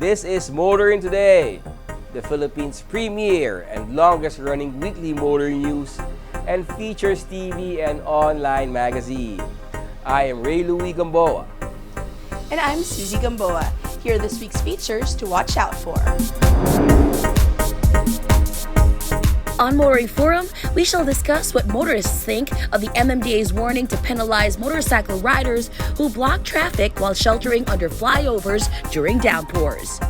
This is Motoring Today, the Philippines' premier and longest-running weekly motor news and features TV and online magazine. I am Ray Louie Gamboa. And I'm Susie Gamboa. Here are this week's features to watch out for. On Motoring Forum, we shall discuss what motorists think of the MMDA's warning to penalize motorcycle riders who block traffic while sheltering under flyovers during downpours.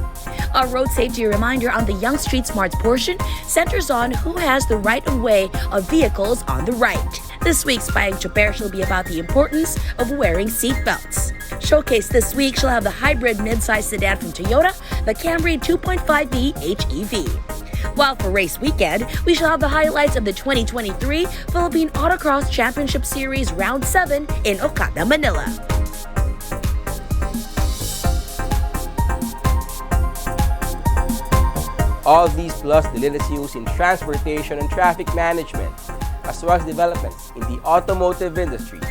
Our road safety reminder on the Young Street Smarts portion centers on who has the right-of-way of vehicles on the right. This week's Bayang Choper shall be about the importance of wearing seatbelts. Showcase this week shall have the hybrid mid-size sedan from Toyota, the Camry 2.5B HEV. While for race weekend, we shall have the highlights of the 2023 Philippine Autocross Championship Series Round 7 in Okada, Manila. All these plus the latest news in transportation and traffic management, as well as developments in the automotive industry,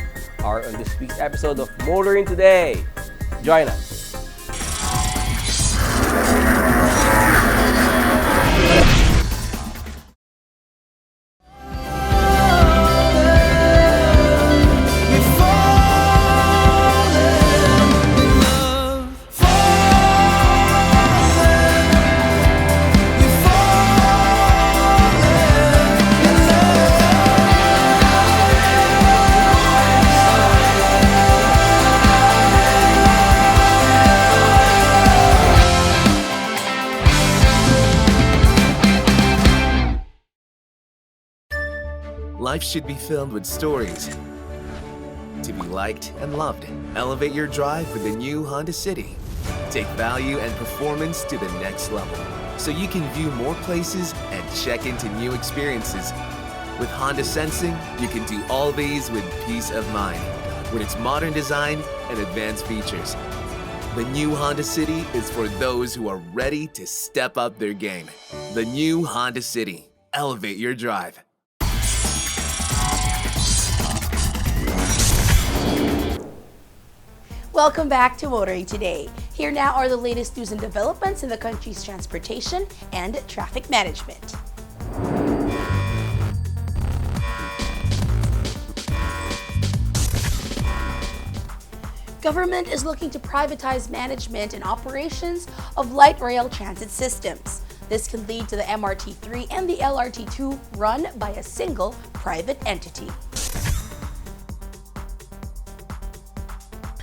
are on this week's episode of Motoring Today. Join us. Life should be filled with stories to be liked and loved. Elevate your drive with the new Honda City. Take value and performance to the next level so you can view more places and check into new experiences. With Honda Sensing, you can do all these with peace of mind with its modern design and advanced features. The new Honda City is for those who are ready to step up their game. The new Honda City. Elevate your drive. Welcome back to Motoring Today. Here now are the latest news and developments in the country's transportation and traffic management. Government is looking to privatize management and operations of light rail transit systems. This can lead to the MRT-3 and the LRT-2 run by a single private entity.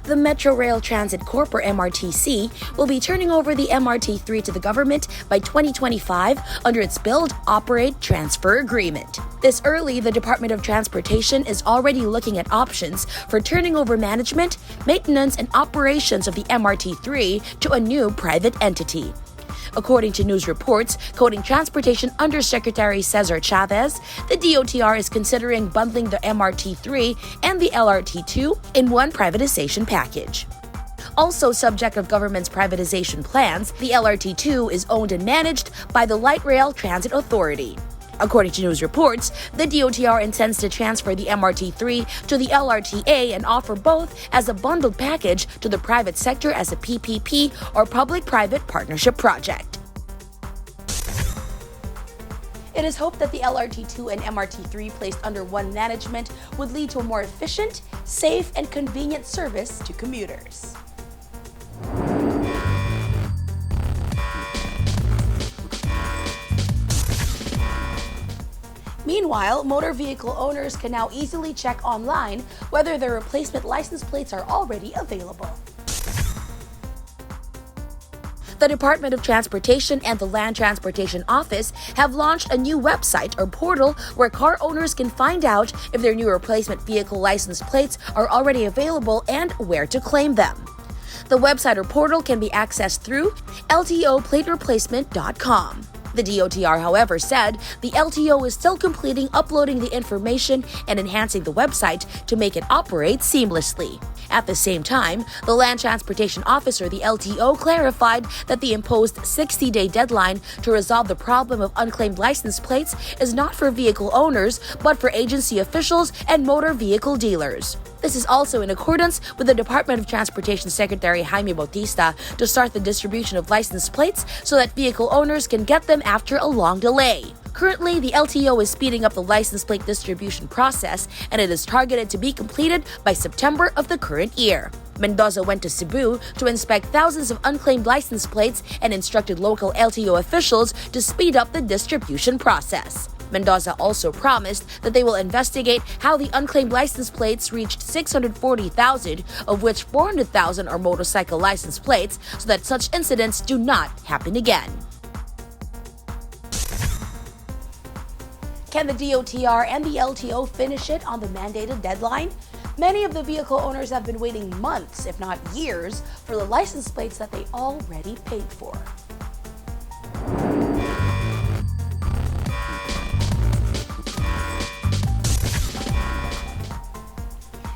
The Metro Rail Transit Corp, or MRTC, will be turning over the MRT-3 to the government by 2025 under its Build, Operate, Transfer Agreement. This early, the Department of Transportation is already looking at options for turning over management, maintenance, and operations of the MRT-3 to a new private entity. According to news reports, quoting Transportation Undersecretary Cesar Chavez, the DOTR is considering bundling the MRT-3 and the LRT-2 in one privatization package. Also subject of government's privatization plans, the LRT-2 is owned and managed by the Light Rail Transit Authority. According to news reports, the DOTR intends to transfer the MRT-3 to the LRTA and offer both as a bundled package to the private sector as a PPP or public-private partnership project. It is hoped that the LRT-2 and MRT-3 placed under one management would lead to a more efficient, safe, and convenient service to commuters. Meanwhile, motor vehicle owners can now easily check online whether their replacement license plates are already available. The Department of Transportation and the Land Transportation Office have launched a new website or portal where car owners can find out if their new replacement vehicle license plates are already available and where to claim them. The website or portal can be accessed through ltoplatereplacement.com. The DOTR, however, said the LTO is still completing uploading the information and enhancing the website to make it operate seamlessly. At the same time, the Land Transportation Officer, the LTO, clarified that the imposed 60-day deadline to resolve the problem of unclaimed license plates is not for vehicle owners, but for agency officials and motor vehicle dealers. This is also in accordance with the Department of Transportation Secretary Jaime Bautista to start the distribution of license plates so that vehicle owners can get them after a long delay. Currently, the LTO is speeding up the license plate distribution process, and it is targeted to be completed by September of the current year. Mendoza went to Cebu to inspect thousands of unclaimed license plates and instructed local LTO officials to speed up the distribution process. Mendoza also promised that they will investigate how the unclaimed license plates reached 640,000, of which 400,000 are motorcycle license plates, so that such incidents do not happen again. Can the DOTR and the LTO finish it on the mandated deadline? Many of the vehicle owners have been waiting months, if not years, for the license plates that they already paid for.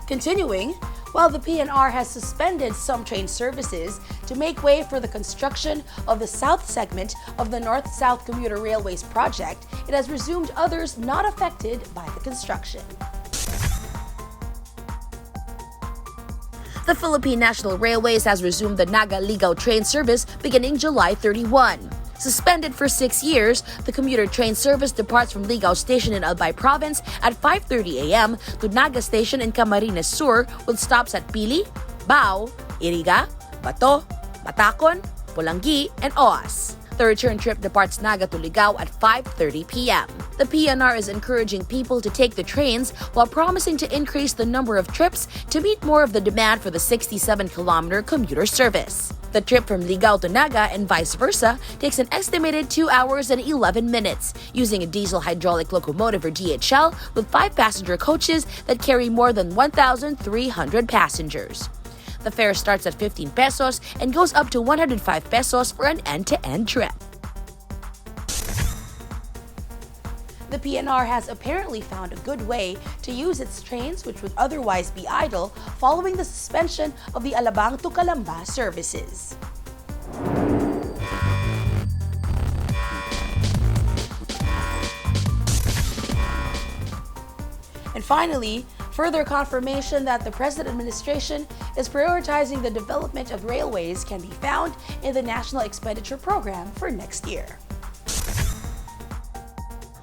Continuing, while the PNR has suspended some train services to make way for the construction of the south segment of the North-South Commuter Railways project, it has resumed others not affected by the construction. The Philippine National Railways has resumed the Naga-Ligao train service beginning July 31. Suspended for 6 years, the commuter train service departs from Ligao Station in Albay Province at 5:30 a.m. to Naga Station in Camarines Sur with stops at Pili, Bao, Iriga, Bato, Matacon, Pulangi, and Oas. The return trip departs Naga to Ligao at 5:30 p.m. The PNR is encouraging people to take the trains while promising to increase the number of trips to meet more of the demand for the 67-kilometer commuter service. The trip from Ligao to Naga and vice versa takes an estimated 2 hours and 11 minutes using a diesel hydraulic locomotive or DHL with 5-passenger coaches that carry more than 1,300 passengers. The fare starts at 15 pesos and goes up to 105 pesos for an end-to-end trip. The PNR has apparently found a good way to use its trains which would otherwise be idle following the suspension of the Alabang to Calamba services. And finally, further confirmation that the present administration is prioritizing the development of railways can be found in the National Expenditure Program for next year.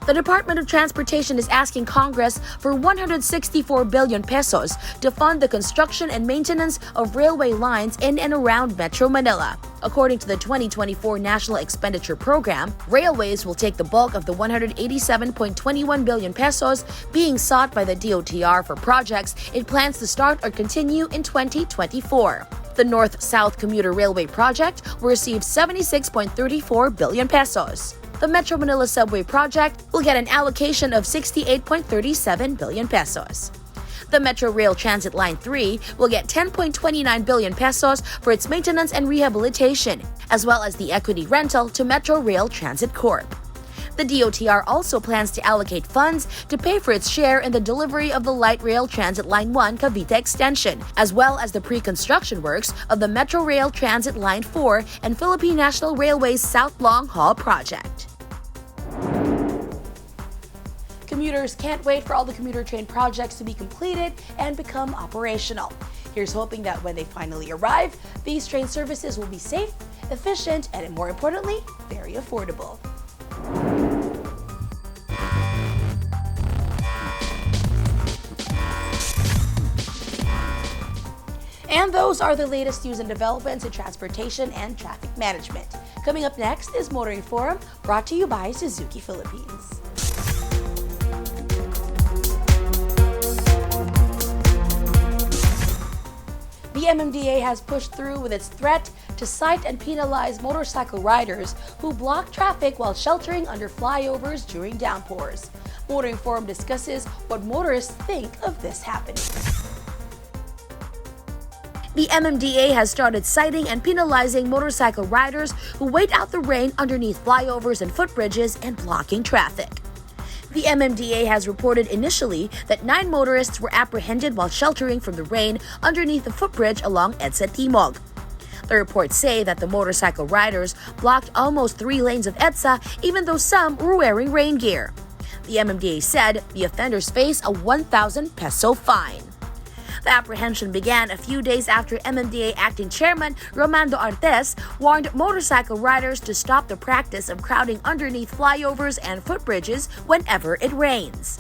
The Department of Transportation is asking Congress for 164 billion pesos to fund the construction and maintenance of railway lines in and around Metro Manila. According to the 2024 National Expenditure Program, railways will take the bulk of the 187.21 billion pesos being sought by the DOTR for projects it plans to start or continue in 2024. The North-South Commuter Railway project will receive 76.34 billion pesos. The Metro Manila Subway project will get an allocation of 68.37 billion pesos. The Metro Rail Transit Line 3 will get 10.29 billion pesos for its maintenance and rehabilitation, as well as the equity rental to Metro Rail Transit Corp. The DOTR also plans to allocate funds to pay for its share in the delivery of the Light Rail Transit Line 1 Cavite Extension, as well as the pre-construction works of the Metro Rail Transit Line 4 and Philippine National Railways South Long Haul Project. Commuters can't wait for all the commuter train projects to be completed and become operational. Here's hoping that when they finally arrive, these train services will be safe, efficient, and more importantly, very affordable. And those are the latest news and developments in transportation and traffic management. Coming up next is Motoring Forum, brought to you by Suzuki Philippines. The MMDA has pushed through with its threat to cite and penalize motorcycle riders who block traffic while sheltering under flyovers during downpours. Motoring Forum discusses what motorists think of this happening. The MMDA has started citing and penalizing motorcycle riders who wait out the rain underneath flyovers and footbridges and blocking traffic. The MMDA has reported initially that 9 motorists were apprehended while sheltering from the rain underneath the footbridge along EDSA Timog. The reports say that the motorcycle riders blocked almost 3 lanes of EDSA even though some were wearing rain gear. The MMDA said the offenders face a 1,000 peso fine. The apprehension began a few days after MMDA Acting Chairman Romando Artes warned motorcycle riders to stop the practice of crowding underneath flyovers and footbridges whenever it rains.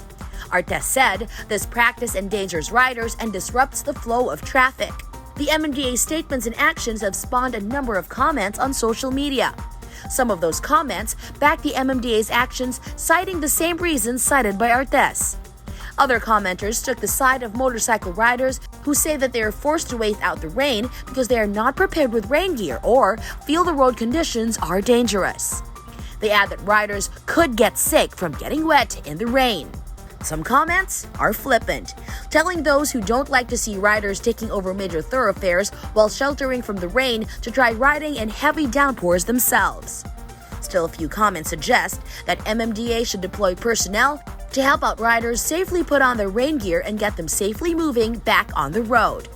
Artes said this practice endangers riders and disrupts the flow of traffic. The MMDA's statements and actions have spawned a number of comments on social media. Some of those comments back the MMDA's actions, citing the same reasons cited by Artes. Other commenters took the side of motorcycle riders who say that they are forced to wait out the rain because they are not prepared with rain gear or feel the road conditions are dangerous. They add that riders could get sick from getting wet in the rain. Some comments are flippant, telling those who don't like to see riders taking over major thoroughfares while sheltering from the rain to try riding in heavy downpours themselves. Still, a few comments suggest that MMDA should deploy personnel to help out riders safely put on their rain gear and get them safely moving back on the road.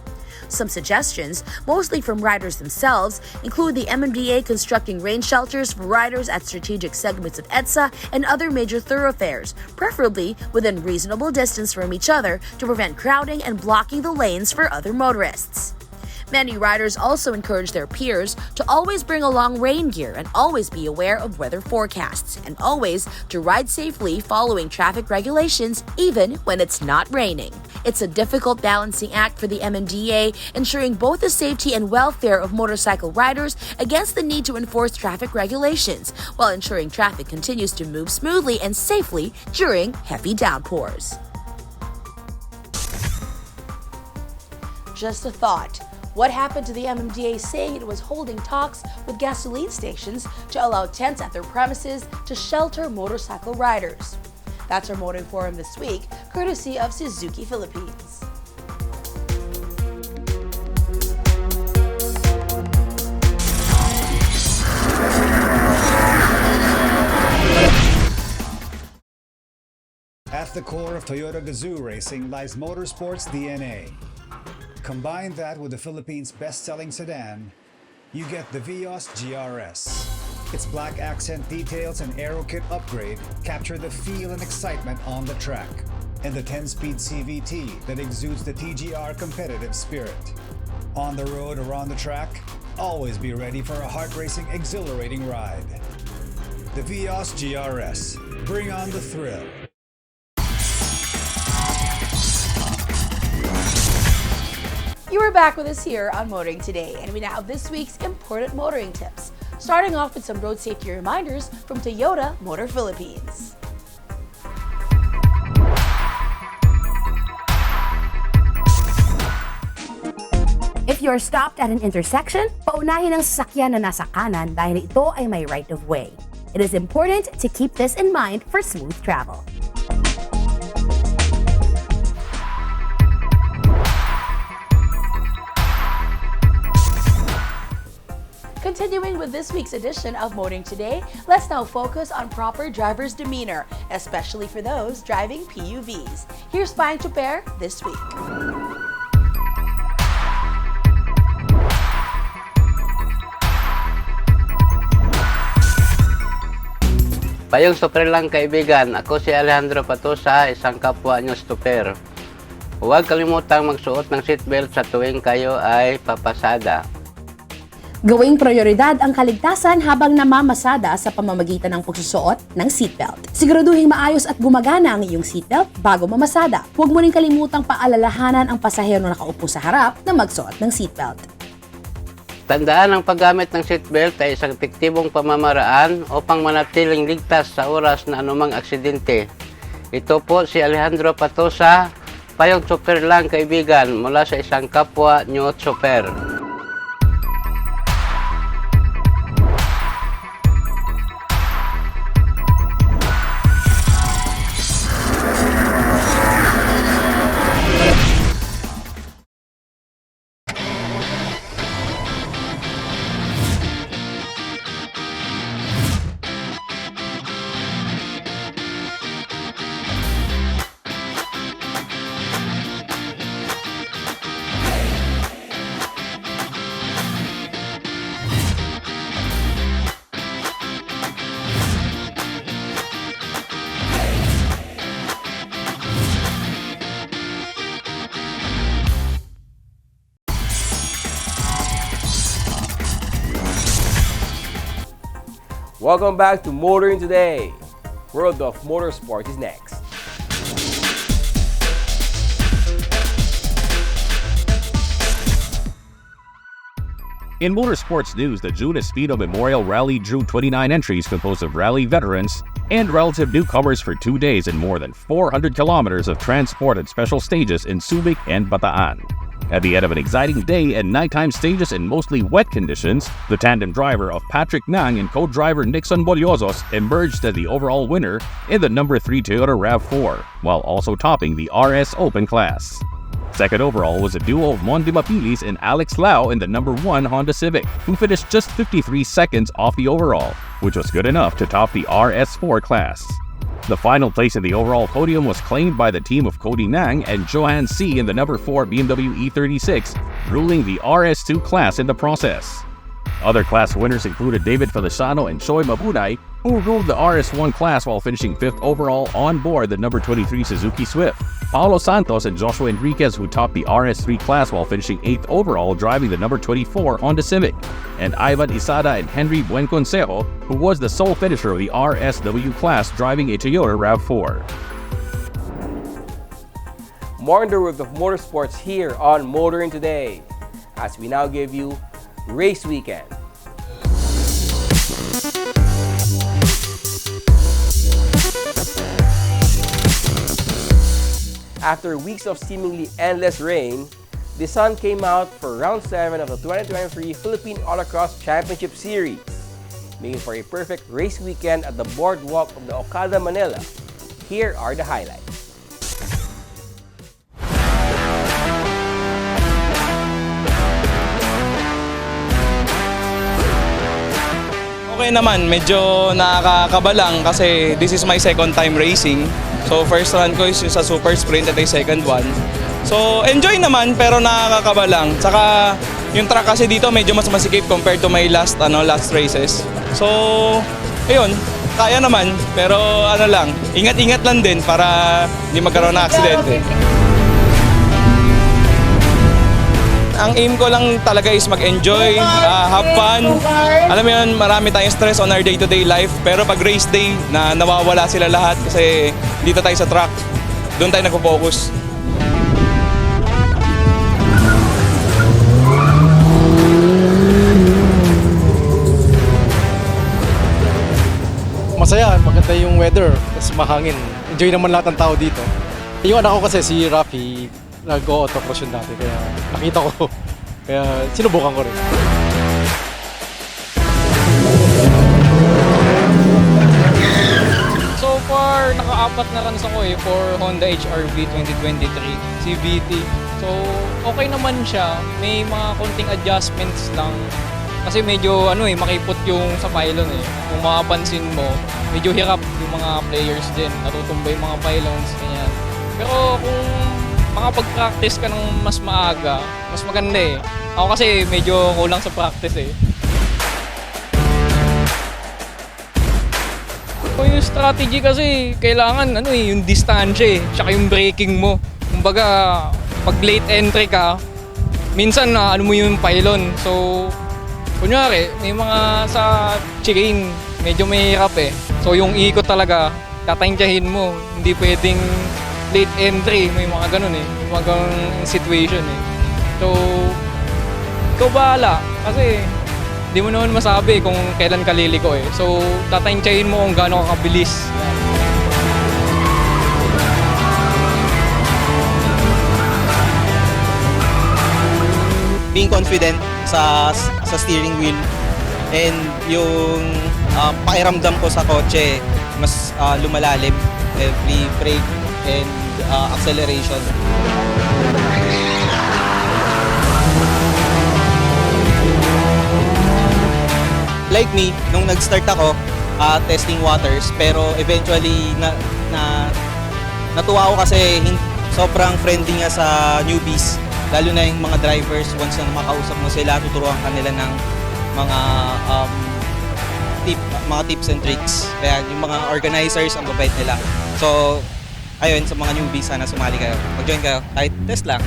Some suggestions, mostly from riders themselves, include the MMDA constructing rain shelters for riders at strategic segments of EDSA and other major thoroughfares, preferably within reasonable distance from each other to prevent crowding and blocking the lanes for other motorists. Many riders also encourage their peers to always bring along rain gear and always be aware of weather forecasts, and always to ride safely following traffic regulations even when it's not raining. It's a difficult balancing act for the MMDA, ensuring both the safety and welfare of motorcycle riders against the need to enforce traffic regulations, while ensuring traffic continues to move smoothly and safely during heavy downpours. Just a thought. What happened to the MMDA saying it was holding talks with gasoline stations to allow tents at their premises to shelter motorcycle riders? That's our Motoring Forum this week, courtesy of Suzuki Philippines. At the core of Toyota Gazoo racing lies motorsports DNA. Combine that with the Philippines' best-selling sedan, you get the Vios GRS. Its black accent details and aero kit upgrade capture the feel and excitement on the track, and the 10-speed CVT that exudes the TGR competitive spirit. On the road or on the track, always be ready for a heart-racing, exhilarating ride. The Vios GRS. Bring on the thrill. You are back with us here on Motoring Today, and we now have this week's important motoring tips. Starting off with some road safety reminders from Toyota Motor Philippines. If you're stopped at an intersection, paunahin ang sasakyan na nasa kanan dahil ito ay may right of way. It is important to keep this in mind for smooth travel. Continuing with this week's edition of Motoring Today, let's now focus on proper driver's demeanor, especially for those driving PUVs. Here's Pine Chuper this week. Payong super lang kaibigan, ako si Alejandro Patosa, isang kapwa nyo super. Huwag kalimutang magsuot ng seatbelt sa tuwing kayo ay papasada. Gawing prioridad ang kaligtasan habang namamasada sa pamamagitan ng pagsusuot ng seatbelt. Siguraduhin maayos at gumagana ang iyong seatbelt bago mamasada. Huwag mo rin kalimutang paalalahanan ang pasahero na nakaupo sa harap na magsuot ng seatbelt. Tandaan ang paggamit ng seatbelt ay isang epektibong pamamaraan upang manatiling ligtas sa oras na anumang aksidente. Ito po si Alejandro Patosa, payong super lang kaibigan mula sa isang kapwa nyo super. Welcome back to Motoring Today. World of Motorsport is next. In motorsports news, the June Speedo Memorial Rally drew 29 entries composed of rally veterans and relative newcomers for 2 days and more than 400 kilometers of transport at special stages in Subic and Bataan. At the end of an exciting day and nighttime stages in mostly wet conditions, the tandem driver of Patrick Nang and co-driver Nixon Boliosos emerged as the overall winner in the number 3 Toyota RAV4, while also topping the RS Open class. Second overall was a duo of Mondi Mapilis and Alex Lau in the number 1 Honda Civic, who finished just 53 seconds off the overall, which was good enough to top the RS4 class. The final place in the overall podium was claimed by the team of Cody Nang and Johan C in the number 4 BMW E36, ruling the RS2 class in the process. Other class winners included David Feliciano and Choi Mabunay, who ruled the RS1 class while finishing 5th overall on board the number 23 Suzuki Swift. Paulo Santos and Joshua Enriquez, who topped the RS3 class while finishing 8th overall driving the number 24 Honda Civic. And Ivan Isada and Henry Buenconsejo, who was the sole finisher of the RSW class driving a Toyota RAV4. More in the world of motorsports here on Motoring Today, as we now give you Race Weekend. After weeks of seemingly endless rain, the sun came out for round 7 of the 2023 Philippine Autocross Championship Series, making for a perfect race weekend at the boardwalk of the Okada, Manila. Here are the highlights. Okay naman, medyo nakakaba lang kasi this is my second time racing. So first run ko is yung sa Super Sprint at yung second one. So enjoy naman pero nakakaba lang. Saka yung track kasi dito medyo mas masikip compared to my last races. So ayun, kaya naman pero lang, ingat-ingat lang din para hindi magkaroon ng aksidente. Ang aim ko lang talaga is mag-enjoy, have fun. Alam mo yun, marami tayong stress on our day-to-day life. Pero pag race day, nawawala sila lahat kasi dito tayo sa track. Doon tayo nagpo-focus. Masaya, maganda yung weather, tapos mahangin. Enjoy naman lahat ng tao dito. Yung anak ko kasi si Rafi, nag-auto-cross yun dati, kaya nakita ko, kaya sinubukan ko rin. So far, naka-4 na runs ako for Honda HR-V 2023 CVT. So okay naman siya, may mga konting adjustments lang. Kasi medyo makipot yung sa pylon eh. Kung makapansin mo, medyo hirap yung mga players din. Natutumba yung mga pylons, ganyan. Pero kung makapag-practice ka ng mas maaga, mas maganda eh. Ako kasi medyo kulang sa practice eh. Yung strategy kasi kailangan yung distansya eh, tsaka yung braking mo. Kumbaga, pag late entry ka, minsan mo yung pylon. So, kunyari, may mga sa chain, medyo mahirap eh. So, yung ikot talaga, tatangyahin mo. Hindi pwedeng late entry, may mga ganun eh. May mga ganun situation eh. So, ikaw bahala. Kasi, di mo naman masabi kung kailan ka liliko eh. So, tatangyahin mo kung gaano ka kabilis. Being confident sa steering wheel and yung pakiramdam ko sa kotse mas lumalalim every brake and acceleration. Like me, nung nag-start ako, testing waters, pero eventually natuwa ako kasi sobrang friendly nga sa newbies, lalo na yung mga drivers. Once na makausap mo sila, tuturuan kanila ng mga tips and tricks. Kaya yung mga organizers, ang babait nila. So, ayun, sa mga newbies, sana sumali kayo. Mag-join kayo, kahit test lang.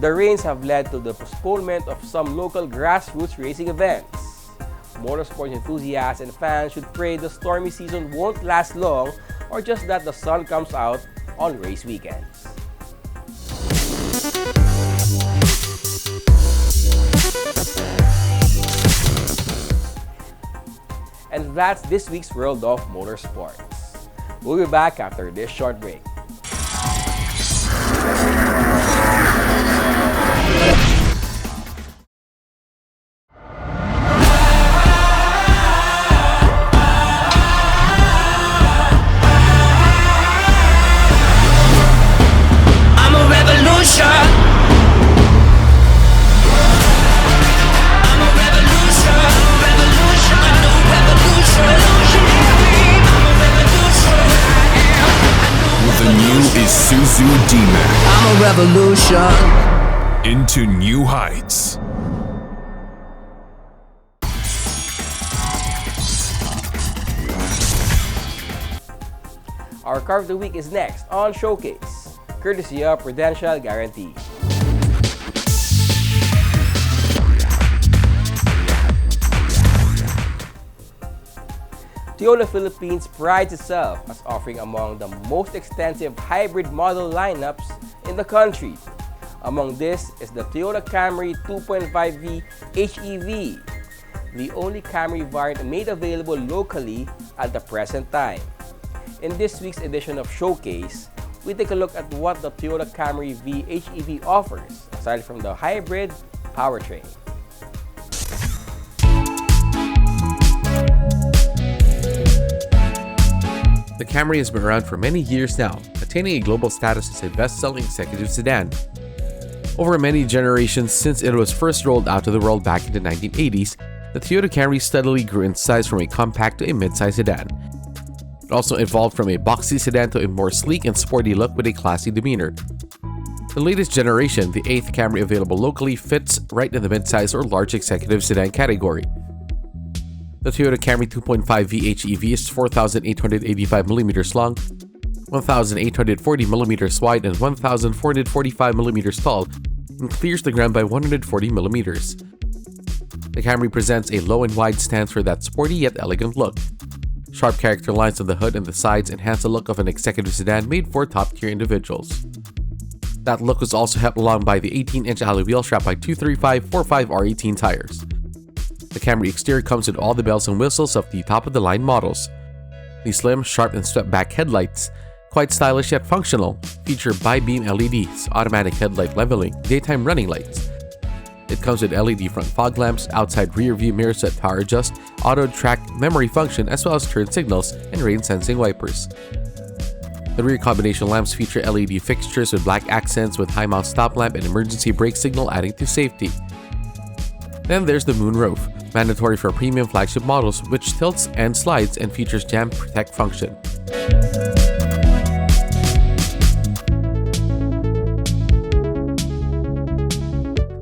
The rains have led to the postponement of some local grassroots racing events. Motorsport enthusiasts and fans should pray the stormy season won't last long or just that the sun comes out on race weekends. And that's this week's World of Motorsports. We'll be back after this short break. Isuzu D-Max. I'm a revolution. Into new heights. Our car of the week is next on Showcase, courtesy of Prudential Guarantee. Toyota Philippines prides itself as offering among the most extensive hybrid model lineups in the country. Among this is the Toyota Camry 2.5V HEV, the only Camry variant made available locally at the present time. In this week's edition of Showcase, we take a look at what the Toyota Camry V HEV offers, aside from the hybrid powertrain. The Camry has been around for many years now, attaining a global status as a best-selling executive sedan. Over many generations since it was first rolled out to the world back in the 1980s, the Toyota Camry steadily grew in size from a compact to a mid-size sedan. It also evolved from a boxy sedan to a more sleek and sporty look with a classy demeanor. The latest generation, the 8th Camry available locally, fits right in the mid-size or large executive sedan category. The Toyota Camry 2.5V HEV is 4,885mm long, 1,840mm wide, and 1,445mm tall, and clears the ground by 140mm. The Camry presents a low and wide stance for that sporty yet elegant look. Sharp character lines on the hood and the sides enhance the look of an executive sedan made for top-tier individuals. That look was also helped along by the 18-inch alloy wheel strapped by 235/45 R18 tires. The Camry exterior comes with all the bells and whistles of the top-of-the-line models. The slim, sharp, and swept-back headlights, quite stylish yet functional, feature bi-beam LEDs, automatic headlight leveling, daytime running lights. It comes with LED front fog lamps, outside rear-view mirrors that power adjust, auto-track memory function, as well as turn signals and rain-sensing wipers. The rear combination lamps feature LED fixtures with black accents with high-mount stop lamp and emergency brake signal adding to safety. Then there's the moonroof, mandatory for premium flagship models, which tilts and slides and features jam protect function.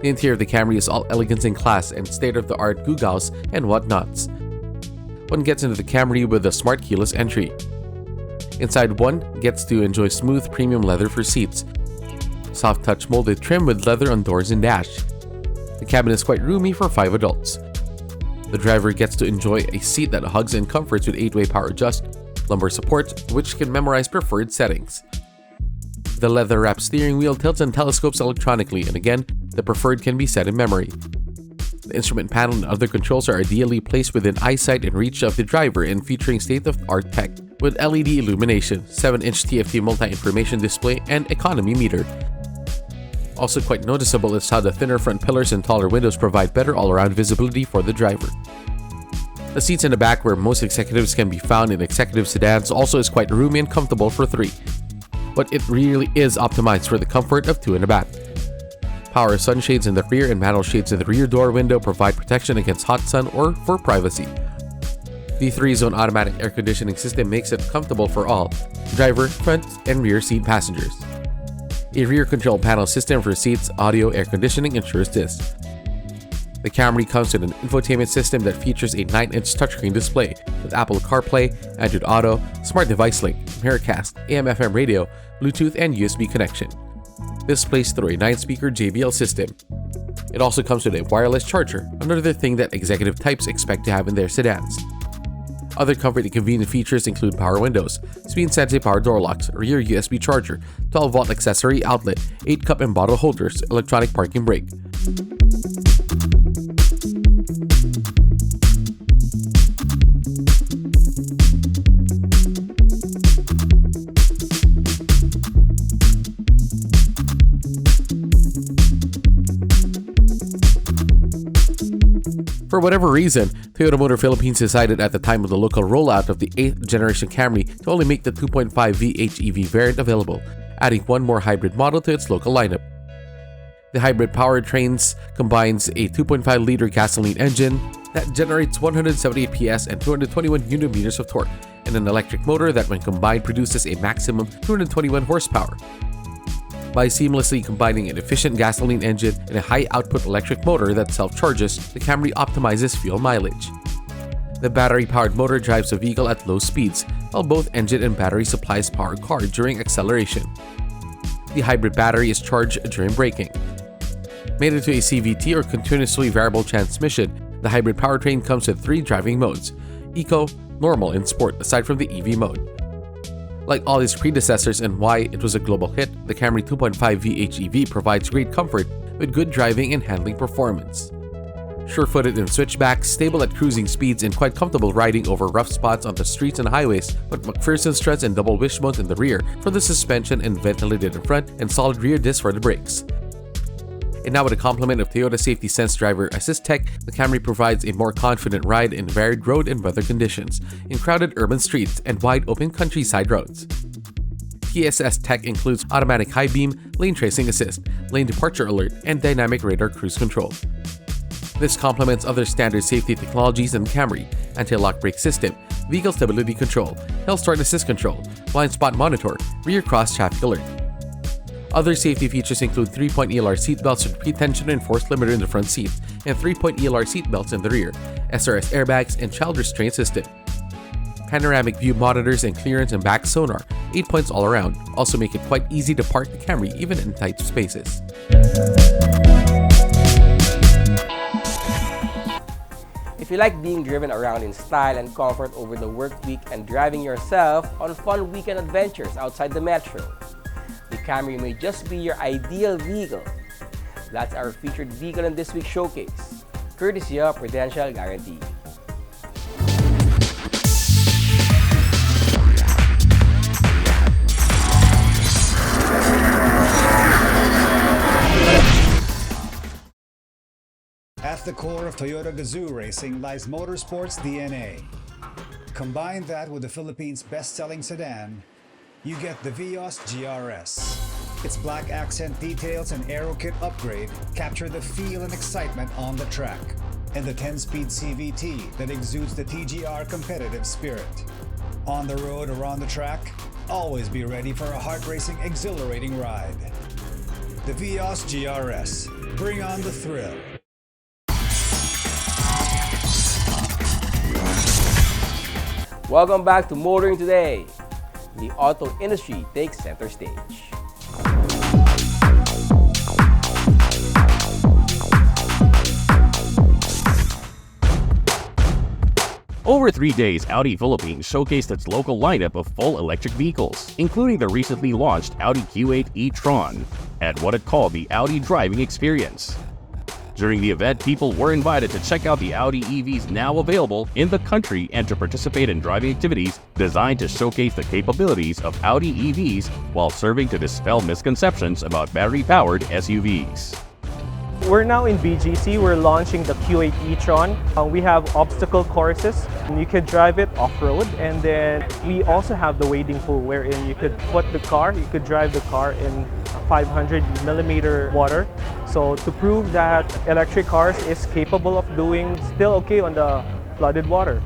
The interior of the Camry is all elegance and class and state-of-the-art gewgaws and whatnots. One gets into the Camry with a smart keyless entry. Inside, one gets to enjoy smooth premium leather for seats, soft touch molded trim with leather on doors and dash. The cabin is quite roomy for 5 adults. The driver gets to enjoy a seat that hugs and comforts with 8-way power adjust, lumbar support, which can memorize preferred settings. The leather-wrapped steering wheel tilts and telescopes electronically, and again, the preferred can be set in memory. The instrument panel and other controls are ideally placed within eyesight and reach of the driver and featuring state-of-the-art tech with LED illumination, 7-inch TFT multi-information display, and economy meter. Also quite noticeable is how the thinner front pillars and taller windows provide better all-around visibility for the driver. The seats in the back, where most executives can be found in executive sedans, also is quite roomy and comfortable for 3. But it really is optimized for the comfort of 2 in the back. Power sunshades in the rear and mantle shades in the rear door window provide protection against hot sun or for privacy. The 3-zone automatic air conditioning system makes it comfortable for all, driver, front, and rear seat passengers. A rear control panel system for seats, audio, air conditioning, ensures this. The Camry comes with an infotainment system that features a 9-inch touchscreen display with Apple CarPlay, Android Auto, Smart Device Link, Miracast, AM/FM radio, Bluetooth, and USB connection. displays through a 9-speaker JBL system. It also comes with a wireless charger, another thing that executive types expect to have in their sedans. Other comfort and convenient features include power windows, speed-sensitive power door locks, rear USB charger, 12-volt accessory outlet, 8-cup and bottle holders, electronic parking brake. For whatever reason, Toyota Motor Philippines decided at the time of the local rollout of the 8th generation Camry to only make the 2.5 VHEV variant available, adding one more hybrid model to its local lineup. The hybrid powertrains combines a 2.5-liter gasoline engine that generates 178 PS and 221 Nm of torque, and an electric motor that when combined produces a maximum 221 horsepower. By seamlessly combining an efficient gasoline engine and a high-output electric motor that self-charges, the Camry optimizes fuel mileage. The battery-powered motor drives the vehicle at low speeds, while both engine and battery supplies power car during acceleration. The hybrid battery is charged during braking. Made into a CVT or continuously variable transmission, the hybrid powertrain comes with 3 driving modes: Eco, Normal, and Sport, aside from the EV mode. Like all its predecessors and why it was a global hit, the Camry 2.5 VHEV provides great comfort with good driving and handling performance. Sure-footed in switchbacks, stable at cruising speeds, and quite comfortable riding over rough spots on the streets and highways, with McPherson struts and double wishbones in the rear for the suspension and ventilated in front, and solid rear discs for the brakes. And now with a complement of Toyota Safety Sense Driver Assist Tech, the Camry provides a more confident ride in varied road and weather conditions, in crowded urban streets and wide open countryside roads. TSS Tech includes automatic high beam, lane tracing assist, lane departure alert, and dynamic radar cruise control. This complements other standard safety technologies in Camry: anti-lock brake system, vehicle stability control, hill start assist control, blind spot monitor, rear cross traffic alert. Other safety features include 3-point ELR seatbelts with pre-tension and force limiter in the front seats, and 3-point ELR seatbelts in the rear, SRS airbags, and child restraint system. Panoramic view monitors and clearance and back sonar, 8 points all around, also make it quite easy to park the Camry even in tight spaces. If you like being driven around in style and comfort over the work week and driving yourself on fun weekend adventures outside the metro, the Camry may just be your ideal vehicle. That's our featured vehicle in this week's showcase, courtesy of Prudential Guarantee. At the core of Toyota Gazoo racing lies motorsports DNA. Combine that with the Philippines' best-selling sedan, you get the Vios GRS. Its black accent details and aero kit upgrade capture the feel and excitement on the track, and the 10-speed CVT that exudes the TGR competitive spirit. On the road or on the track, always be ready for a heart-racing, exhilarating ride. The Vios GRS. Bring on the thrill. Welcome back to Motoring Today. The auto industry takes center stage. Over 3 days, Audi Philippines showcased its local lineup of full electric vehicles, including the recently launched Audi Q8 e-tron, at what it called the Audi Driving Experience. During the event, people were invited to check out the Audi EVs now available in the country and to participate in driving activities designed to showcase the capabilities of Audi EVs while serving to dispel misconceptions about battery-powered SUVs. We're now in BGC. We're launching the Q8 e-tron. We have obstacle courses. You could drive it off-road, and then we also have the wading pool wherein you could drive the car in 500 millimeter water. So to prove that electric cars is capable of doing still okay on the flooded water.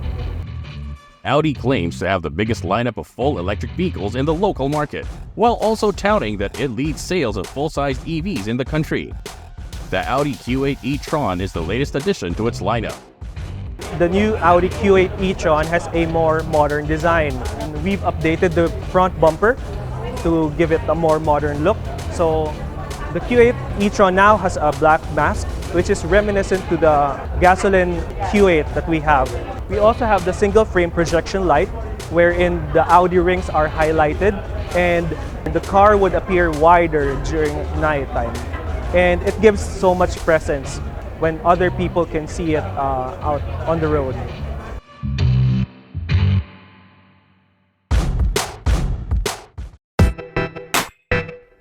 Audi claims to have the biggest lineup of full electric vehicles in the local market, while also touting that it leads sales of full-sized EVs in the country. The Audi Q8 e-tron is the latest addition to its lineup. The new Audi Q8 e-tron has a more modern design. We've updated the front bumper to give it a more modern look. So The Q8 e-tron now has a black mask, which is reminiscent to the gasoline Q8 that we have. We also have the single frame projection light, wherein the Audi rings are highlighted and the car would appear wider during nighttime. And it gives so much presence when other people can see it out on the road.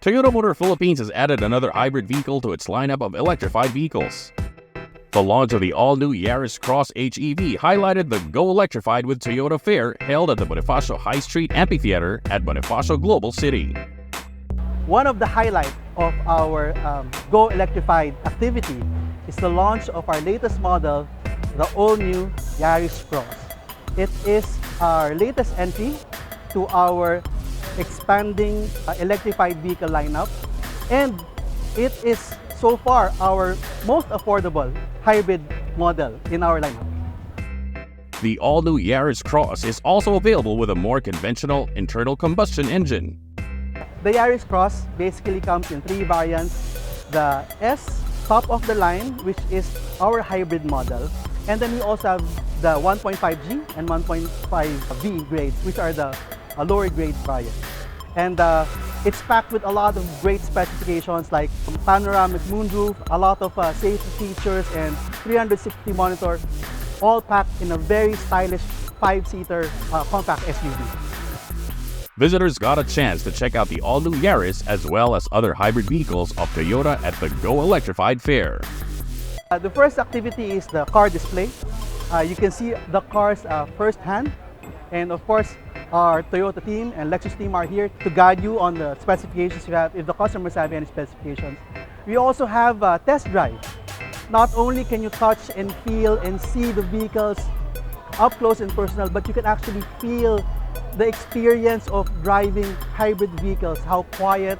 Toyota Motor Philippines has added another hybrid vehicle to its lineup of electrified vehicles. The launch of the all-new Yaris Cross HEV highlighted the Go Electrified with Toyota Fair held at the Bonifacio High Street Amphitheater at Bonifacio Global City. One of the highlights of our Go Electrified activity is the launch of our latest model, the all-new Yaris Cross. It is our latest entry to our expanding electrified vehicle lineup, and it is so far our most affordable hybrid model in our lineup. The all-new Yaris Cross is also available with a more conventional internal combustion engine. The Yaris Cross basically comes in three variants. The S, top of the line, which is our hybrid model, and then we also have the 1.5G and 1.5V grades, which are the lower grade variant. And it's packed with a lot of great specifications like panoramic moonroof, a lot of safety features, and 360 monitor, all packed in a very stylish 5-seater compact SUV. Visitors got a chance to check out the all-new Yaris as well as other hybrid vehicles of Toyota at the Go Electrified Fair. The first activity is the car display. You can see the cars firsthand, and of course, our Toyota team and Lexus team are here to guide you on the specifications you have if the customers have any specifications. We also have a test drive. Not only can you touch and feel and see the vehicles up close and personal, but you can actually feel the experience of driving hybrid vehicles, how quiet,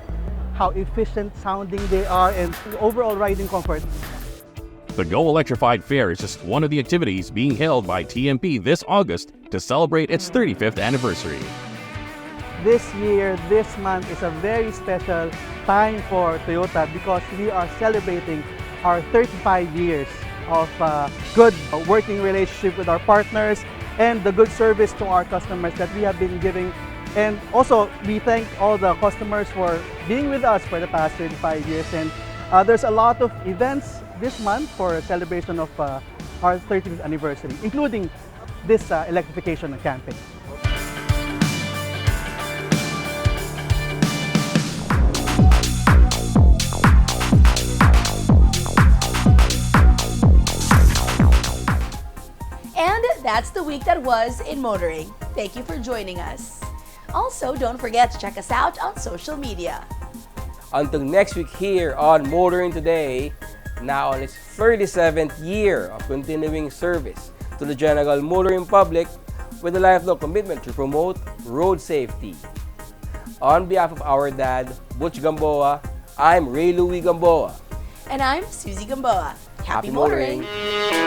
how efficient sounding they are, and the overall riding comfort. The Go Electrified Fair is just one of the activities being held by TMP this August to celebrate its 35th anniversary. This year, this month is a very special time for Toyota because we are celebrating our 35 years of good working relationship with our partners and the good service to our customers that we have been giving. And also, we thank all the customers for being with us for the past 35 years. And there's a lot of events this month for a celebration of our 35th anniversary, including this electrification campaign. And that's the week that was in motoring. Thank you for joining us. Also, don't forget to check us out on social media. Until next week here on Motoring Today, now on its 37th year of continuing service to the general motoring public with a lifelong commitment to promote road safety. On behalf of our dad, Butch Gamboa, I'm Ray Louie Gamboa. And I'm Susie Gamboa. Happy motoring! motoring.